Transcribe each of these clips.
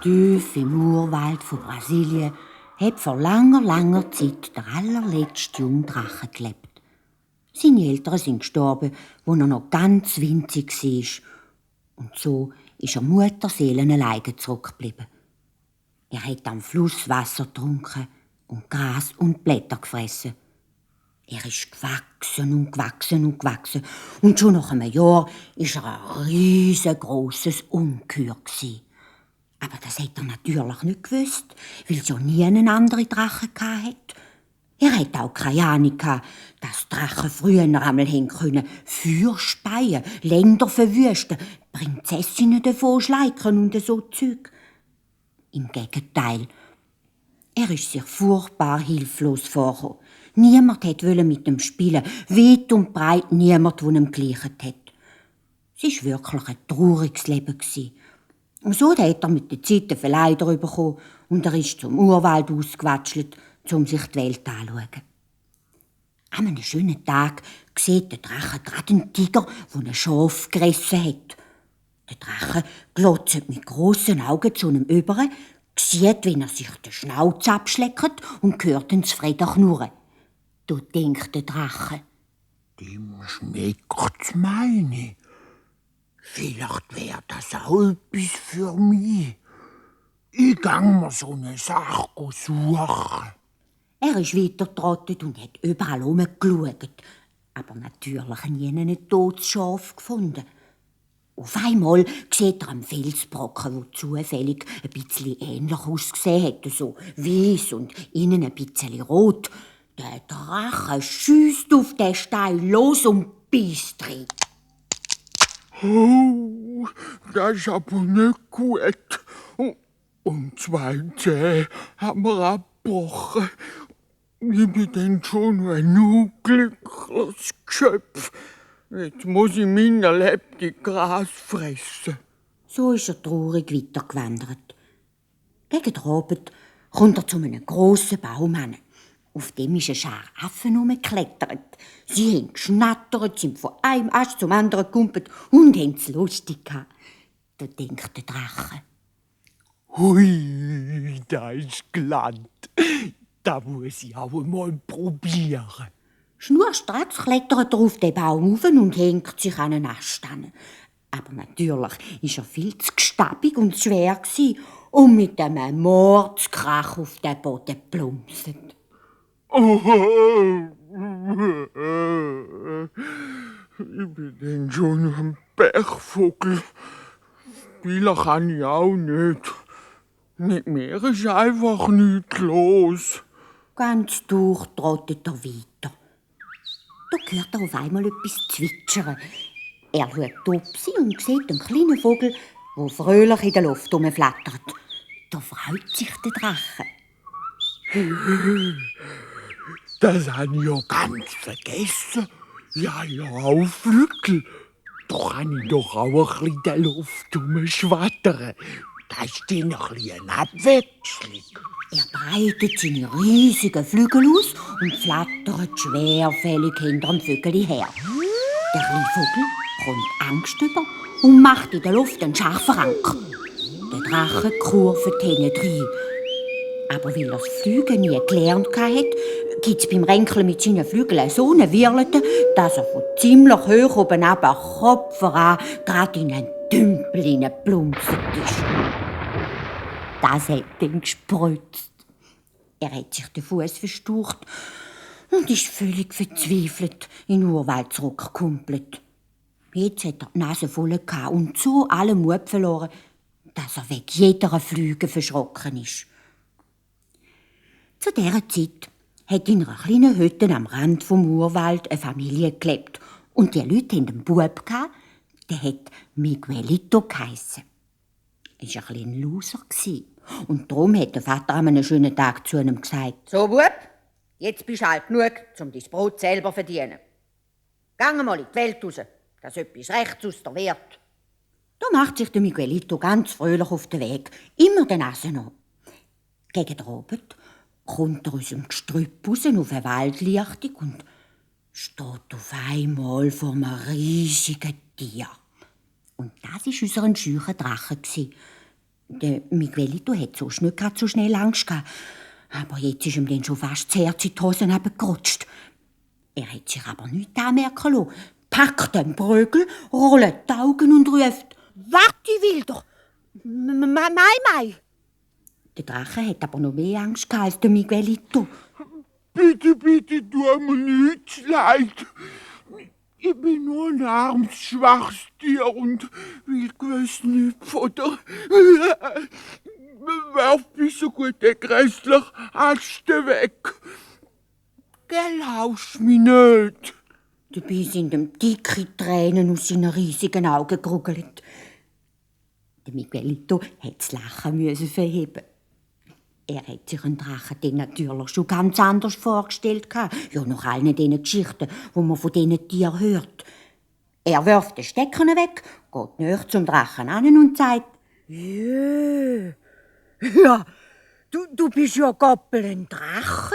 Tief im Urwald von Brasilien hat vor langer Zeit der allerletzte Jungdrache gelebt. Seine Eltern sind gestorben, als er noch ganz winzig war. Und so ist er mutterseelenallein zurückgeblieben. Er hat am Fluss Wasser getrunken und Gras und Blätter gefressen. Er ist gewachsen. Und schon nach einem Jahr war er ein riesengroßes Ungeheuer. Aber das hat er natürlich nicht gewusst, weil es ja nie einen anderen Drachen hatte. Er hatte auch keine Ahnung, dass Drachen früher einmal Feuer speien, Länder verwüsten, Prinzessinnen davonschleichen und so Zeug. Im Gegenteil. Er ist sich furchtbar hilflos vorgekommen. Niemand wollte mit ihm spielen, weit und breit niemand, der ihm gleichen hat. Es war wirklich ein trauriges Leben. Und so hat er mit der Zeit einen Verleider bekommen und er ist zum Urwald ausgewatschelt, um sich die Welt anzuschauen. An einem schönen Tag sieht der Drache gerade einen Tiger, der ein Schaf gerissen hat. Der Drache glotzt mit grossen Augen zu ihm über, sieht, wie er sich den Schnauz abschleckt und hört ihn zufrieden knurren. Da denkt der Drache: Dem schmeckt's meine. Vielleicht wär das auch etwas für mich. Ich gang mir so eine Sache suchen. Er ist weitergetrottet und hat überall herumgeschaut, aber natürlich nie ein totes Schaf gefunden. Auf einmal sieht er einen Felsbrocken, der zufällig ein bisschen ähnlich ausgesehen hat, so weiss und innen ein bisschen rot. Der Drache schiesst auf den Stein los und beißt rein. Oh, das ist aber nicht gut. Und 2 Zähne haben wir abgebrochen. Ich bin dann schon ein unglückliches Geschöpf. Jetzt muss ich meiner lebendig Gras fressen. So ist er traurig weitergewandert. Gegen den Abend kommt er zu einem grossen Baum hin. Auf dem ist eine Schar Affen herumgeklettert. Sie haben geschnattert, sind von einem Ast zum anderen gekumpelt und haben es lustig gehabt. Da denkt der Drache: Hui, da ist glatt. Da muss ich auch mal probieren. Schnurstracks klettert er auf den Baum rauf und hängt sich an einen Ast an. Aber natürlich war er viel zu gestabig und schwer und mit einem Mordskrach auf den Boden plumpset. Ich bin dann schon ein Pechvogel. Spielen kann ich auch nicht. Mit mir ist einfach nichts los. Ganz durchtrottet er weiter. Da hört er auf einmal etwas zwitschern. Er schaut Topsi und sieht einen kleinen Vogel, der fröhlich in der Luft herumflattert. Da freut sich der Drache. Das habe ich ja ganz vergessen. Ja, auch Flügel. Da kann ich doch auch ein bisschen in der Luft herumschwattern. Das ist dann ein bisschen eine Abwechslung. Er breitet seine riesigen Flügel aus und flattert schwerfällig hinter dem Vögel her. Der kleine Vogel kommt Angst über und macht in der Luft einen scharfen Anker. Der Drache kurvt hinten rein. Aber weil er das Fliegen nie gelernt hat, gibt es beim Ränkeln mit seinen Flügeln so eine Wirlete, dass er von ziemlich hoch oben runter, Kopf voran, gerade in einen Tümpel hineinplumpset ist. Das hat ihn gespritzt. Er hat sich den Fuß verstaucht und ist völlig verzweifelt in den Urwald zurückgekumpelt. Jetzt hat er die Nase voll gehabt und so alle Mut verloren, dass er wegen jeder Flüge verschrocken ist. Zu dieser Zeit hat in einer kleinen Hütte am Rand vom Urwald eine Familie gelebt. Und die Leute hatten einen Bub, der hat Miguelito geheissen. Er war ein Loser. Und darum hat der Vater an einem schönen Tag zu ihm gesagt: So, Bub, jetzt bist du alt genug, um dein Brot selber zu verdienen. Geh mal in die Welt raus, dass etwas rechts aus dir wird. Da macht sich der Miguelito ganz fröhlich auf den Weg, immer den Nase an. Gegen den Abend kommt er aus dem Gestrüpp raus auf eine Waldlichtung und steht auf einmal vor einem riesigen Tier. Und das war unser scheuer Drache. Der Miguelito hat sonst nicht so schnell Angst gehabt. Aber jetzt ist ihm dann schon fast das Herz in die Hosen runtergerutscht. Er hat sich aber nichts anmerken lassen, packt den Prügel, rollt die Augen und ruft: «Warte, ich will doch! Mai! Der Drache hat aber noch mehr Angst gehabt als der Miguelito. Bitte, tu mir nichts leid. Ich bin nur ein armes, schwaches Tier und will gewiss nicht Futter. Werf mich so gut der grässlich Aste weg. Gell, haust mich nicht. Dabei sind ihm dicke Tränen aus seinen riesigen Augen geruggelt. Der Miguelito musste das Lachen verheben. Er hat sich einen Drachen dann natürlich schon ganz anders vorgestellt. Ja, nach allen diesen Geschichten, die man von diesen Tieren hört. Er wirft den Stecken weg, geht näher zum Drachen an und sagt: Ja, du bist ja goppel ein Drache.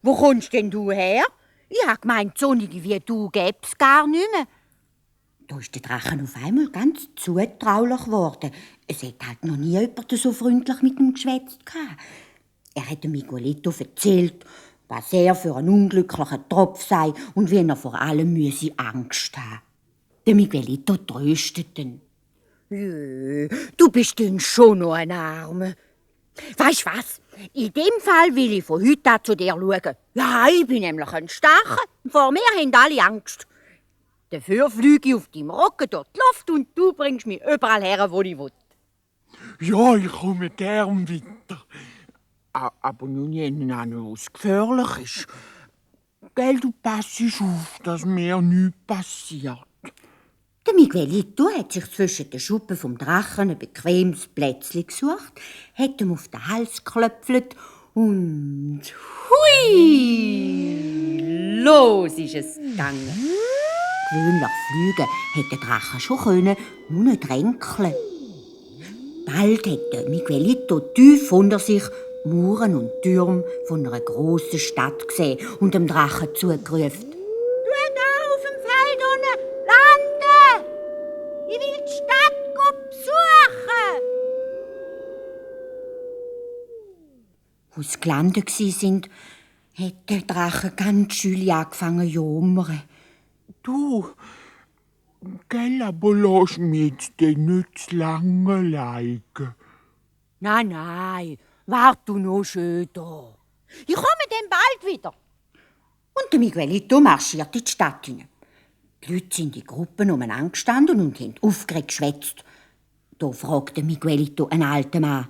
Wo kommst denn du her? Ich hab gemeint, Sonnige wie du gäb's gar nicht mehr. Da ist der Drachen auf einmal ganz zutraulich geworden. Es hat halt noch nie jemand so freundlich mit ihm geschwätzt. Er hat dem Miguelito erzählt, was er für ein unglücklicher Tropf sei und wie er vor allem Angst haben. Der Miguelito tröstet ihn. Ja, du bist denn schon noch ein Arme. Weisst was? In dem Fall will ich von heute an zu dir schauen. Ja, ich bin nämlich ein Starker. Vor mir haben alle Angst. Dafür fliege ich auf deinem Rücken durch die Luft und du bringst mich überall her, wo ich will. Ja, ich komme gern weiter. Aber nun jenen an, wo es gefährlich ist. Gell, du passest auf, dass mir nichts passiert. Der Miguelito hat sich zwischen den Schuppen vom Drachen ein bequemes Plätzchen gesucht, hat ihm auf den Hals geklöpft und hui! Los ist es gegangen. Gewöhnlich fliegen hätte der Drache schon können, nur nicht ränkeln. Bald hat der Miguelito tief unter sich Mauern und Türme von einer grossen Stadt gesehen und dem Drachen zugerufen: Du da auf dem Feld unten, lande! Ich will die Stadt besuchen! Als sie gelandet waren, hat der Drache ganz schön angefangen zu jammern. Du, gell, aber lass mich jetzt denn nicht zu lange liegen. Nein, wart du noch schön da. Ich komme dann bald wieder. Und der Miguelito marschiert in die Stadt hinein. Die Leute sind in Gruppen umeinander gestanden und haben aufgeregt geschwätzt. Da fragte Miguelito einen alten Mann: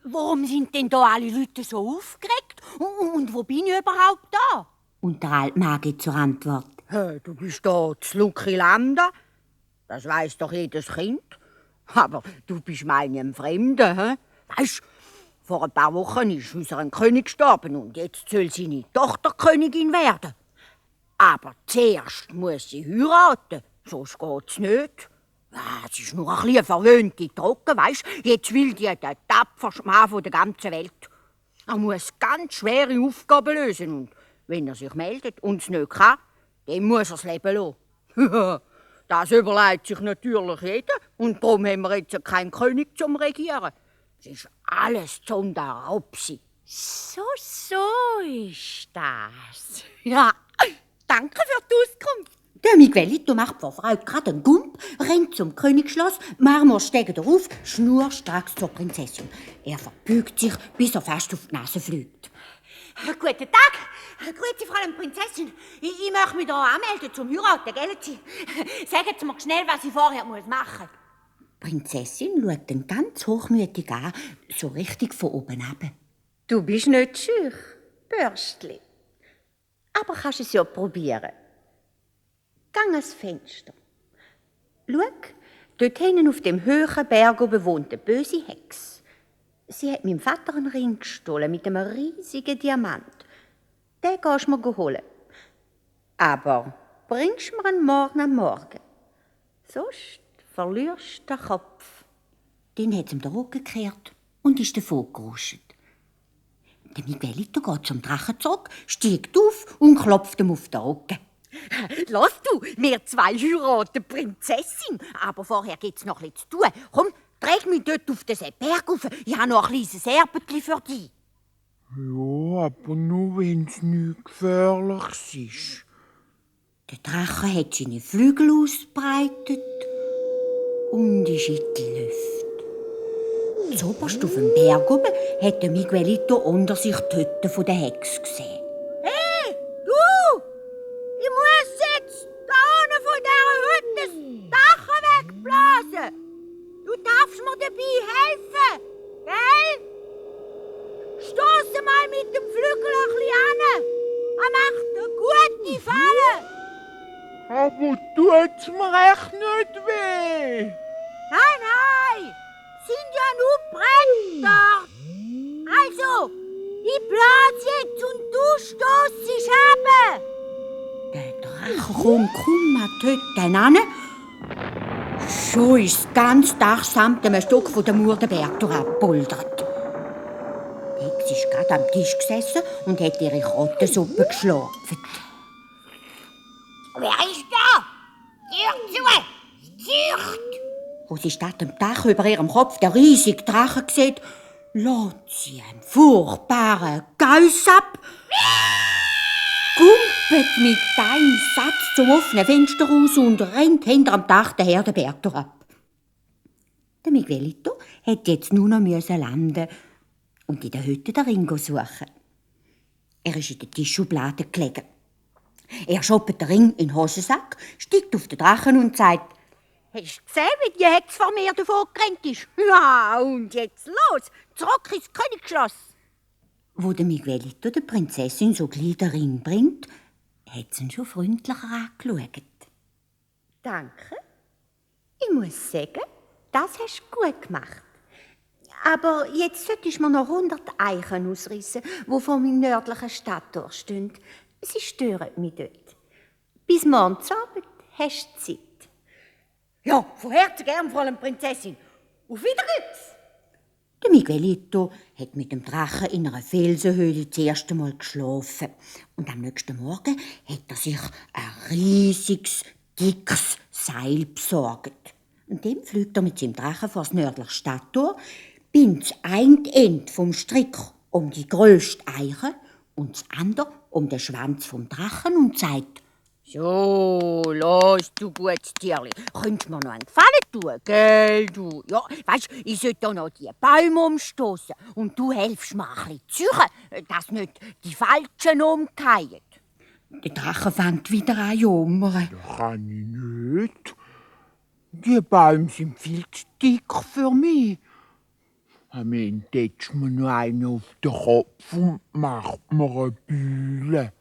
Warum sind denn da alle Leute so aufgeregt? Und wo bin ich überhaupt da? Und der alte Mann gibt zur Antwort: Du bist da zu Lucrilanda. Das weiss doch jedes Kind. Aber du bist meinem Fremden, hä? Weisst, vor ein paar Wochen ist unser König gestorben und jetzt soll seine Tochter Königin werden. Aber zuerst muss sie heiraten, sonst geht's nicht. Ja, es ist nur ein bisschen verwöhnte Trocke, weisst. Jetzt will die der tapferste Mann von der ganzen Welt. Er muss ganz schwere Aufgaben lösen und wenn er sich meldet und es nicht kann, dann muss er das Leben lassen. Das überlegt sich natürlich jeder und darum haben wir jetzt keinen König zum Regieren. Es ist alles zum der Raubsi. So ist das. Ja, danke für die Auskunft. Der Miguelito macht vor Freude gerade einen Gump, rennt zum Königsschloss, Marmorstege darauf, schnurstracks zur Prinzessin. Er verbeugt sich, bis er fast auf die Nase fliegt. Guten Tag, grüezi Fräulein Prinzessin. Ich möchte mich hier anmelden zum Heiraten, gell? Sagen Sie mir schnell, was ich vorher machen muss. Die Prinzessin schaut ihn ganz hochmütig an, so richtig von oben ab. Du bist nicht schüch, Bürstli. Aber kannst es ja probieren. Gang ans Fenster. Schau, dort hinten auf dem hohen Berg oben wohnt eine böse Hexe. Sie hat meinem Vater einen Ring gestohlen mit einem riesigen Diamant. Den gehst du mir holen. Aber bringst du mir ihn morgen am Morgen. Sonst verlierst du den Kopf. Dann hat sie ihm den Rücken gekehrt und ist davon geruscht. Der Miguelito geht zum Drachen zurück, steigt auf und klopft ihm auf den Rücken. Lass du, wir zwei heiraten, Prinzessin. Aber vorher gibt's noch etwas zu tun. Komm, Träg mich dort auf den Berg rauf. Ich habe noch ein kleines Erbetli für dich. Ja, aber nur wenn's nicht gefährlich ist. Der Drache hat seine Flügel ausgebreitet und ist in die Luft. Zoberst auf dem Berg oben hat der Miguelito unter sich die Hütte von der Hex gesehen. Hey, du! Ich muss jetzt da unten von dieser Hütte das Dach wegblasen. Du darfst mir dabei helfen, gell? Stoß mal mit dem Flügel ein bisschen an. Er macht eine gute Falle. Aber tut's mir echt nicht weh? Nein, sind ja nur Bretter. Also, ich blase jetzt und du stossest runter. Der Drache kommt kaum an die Hütte heran. Schon ist das ganze Dach samt einem Stück von der Mauer den Berg durchgepoltert. Die Hexe ist gerade am Tisch gesessen und hat ihre Krottensuppe geschlafen. Wer ist da? Tür zu! Zücht! Wo sie statt dem Dach über ihrem Kopf den riesigen Drachen sieht, lässt sie einen furchtbaren Geiss ab, gumpelt mit einem Satz zum offenen Fenster raus und rennt hinter dem Dach den Herdenberg ab. Der Miguelito hätte jetzt nur noch landen und in der Hütte den Ring suchen. Er ist in der Tischschublade gelegen. Er schoppt den Ring in den Hosensack, steigt auf den Drachen und sagt: Hast du gesehen, wie die Hexe vor mir davon gerannt ist? Ja, und jetzt los, zurück ins Königsschloss. Wo der Miguelito der Prinzessin so gleich den Ring bringt, hat sie ihn schon freundlicher angeschaut. Danke. Ich muss sagen, das hast du gut gemacht. Aber jetzt solltest du mir noch 100 Eichen ausrissen, die vor meinem nördlichen Stadttor stehen. Sie stören mich dort. Bis morgen Abend hast du Zeit. Ja, von Herzen gern, Fräulein Prinzessin. Auf Wiedersehen. Der Miguelito hat mit dem Drachen in einer Felsenhöhle das erste Mal geschlafen. Und am nächsten Morgen hat er sich ein riesiges, dickes Seil besorgt. Und dem fliegt er mit seinem Drachen vor das nördliche Stadttor, bindet das eine Ende vom Strick um die grösste Eiche und das andere um den Schwanz vom Drachen und sagt: So, los, du gutes Tierli. Könntest mir noch einen Gefallen tun, gell, du? Ja, weisst, ich sollte da noch die Bäume umstoßen und du helfst mir ein bisschen züchen, dass nicht die Falschen umfallen. Der Drache fängt wieder an zu jammern. Das kann ich nicht. Die Bäume sind viel zu dick für mich. Am Ende tätsch mir noch einen auf den Kopf und macht mir eine Bühle.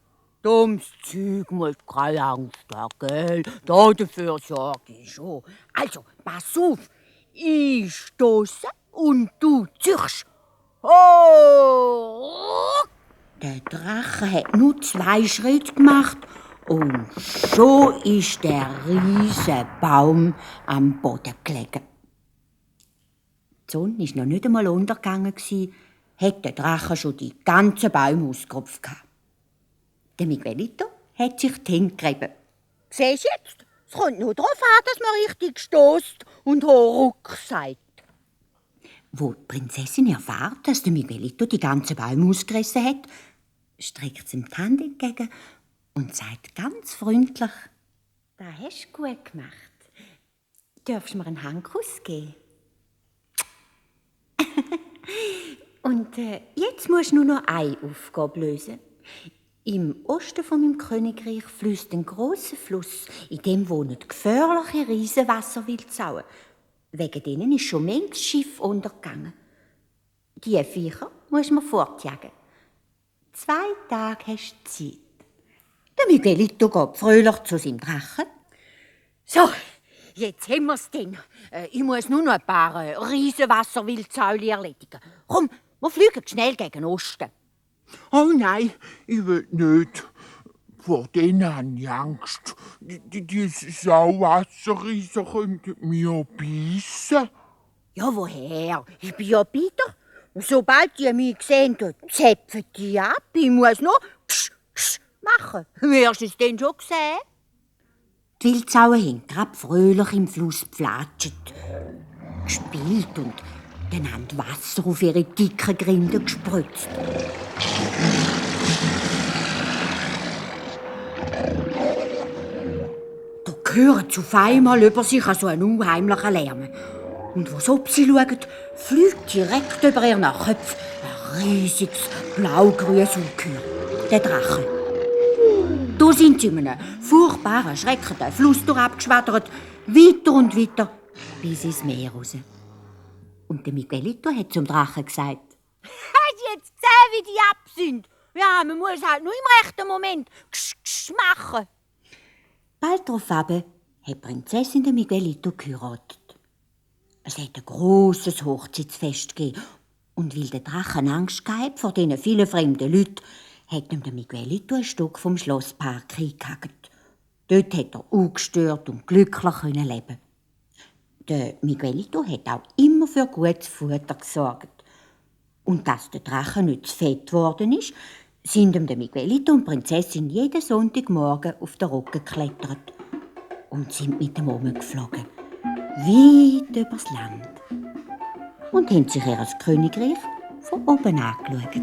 Dummes Zeug, musst keine Angst haben, gell? Dafür sorge ich schon. Also, pass auf. Ich stoße und du züchst. Oh! Der Drache hat nur 2 Schritte gemacht und schon ist der riesige Baum am Boden gelegen. Die Sonne war noch nicht einmal untergegangen, hat der Drache schon die ganzen Bäume ausgerupft. Der Miguelito hat sich hingerieben. Siehst du jetzt? Es kommt nur darauf an, dass man richtig stößt und Horuck sagt. Wo die Prinzessin erfährt, dass der Miguelito die ganzen Bäume ausgerissen hat, streckt sie ihm die Hand entgegen und sagt ganz freundlich: Das hast du gut gemacht. Darfst du mir einen Handkuss geben? Und jetzt musst du nur noch eine Aufgabe lösen. Im Osten von meinem Königreich fließt ein grosser Fluss, in dem wohnen gefährliche Riesenwasserwildsauen. Wegen denen ist schon manches Schiff untergegangen. Diese Viecher musst du mir fortjagen. 2 Tage hast du Zeit. Der Miguelito geht fröhlich zu seinem Drachen. So, jetzt haben wir's denn. Ich muss nur noch ein paar Riesenwasserwildsäule erledigen. Komm, wir fliegen schnell gegen Osten. Oh nein, ich will nicht. Vor denen habe ich Angst. Die Sauwasserriesen könnten mich auch beißen. Ja, woher? Ich bin ja Peter. Sobald die mich sehen, zäpfen die ab. Ich muss noch ksch, ksch machen. Wirst du es denn schon gesehen? Die Wildsauen haben gerade fröhlich im Fluss gepflatscht. gespielt und dann haben die Wasser auf ihre dicken Grinden gespritzt. Da hören sie auf einmal über sich so einen unheimlichen Lärm. Und was ob sie schauen, fliegt direkt über ihren Köpfen ein riesiges blau-grünes Ungeheuer, der Drache. Da sind sie in einem furchtbaren, schreckenden Fluss abgeschwättert, weiter und weiter, bis ins Meer raus. Und der Miguelito hat zum Drachen gesagt: Hast du jetzt gesehen, wie die ab sind? Ja, man muss halt nur im rechten Moment machen. Bald darauf hat die Prinzessin den Miguelito geheiratet. Es hat ein grosses Hochzeitsfest gegeben. Und weil der Drachen Angst hatte vor diesen vielen fremden Leuten, hat ihm der Miguelito ein Stück vom Schlosspark eingehakt. Dort hat er ungestört und glücklich leben. Der Miguelito hat auch immer für gutes Futter gesorgt. Und dass der Drache nicht zu fett geworden ist, sind ihm der Miguelito und die Prinzessin jeden Sonntagmorgen auf den Rücken geklettert und sind mit ihm rumgeflogen, weit übers Land. Und haben sich ihr Königreich von oben angeschaut.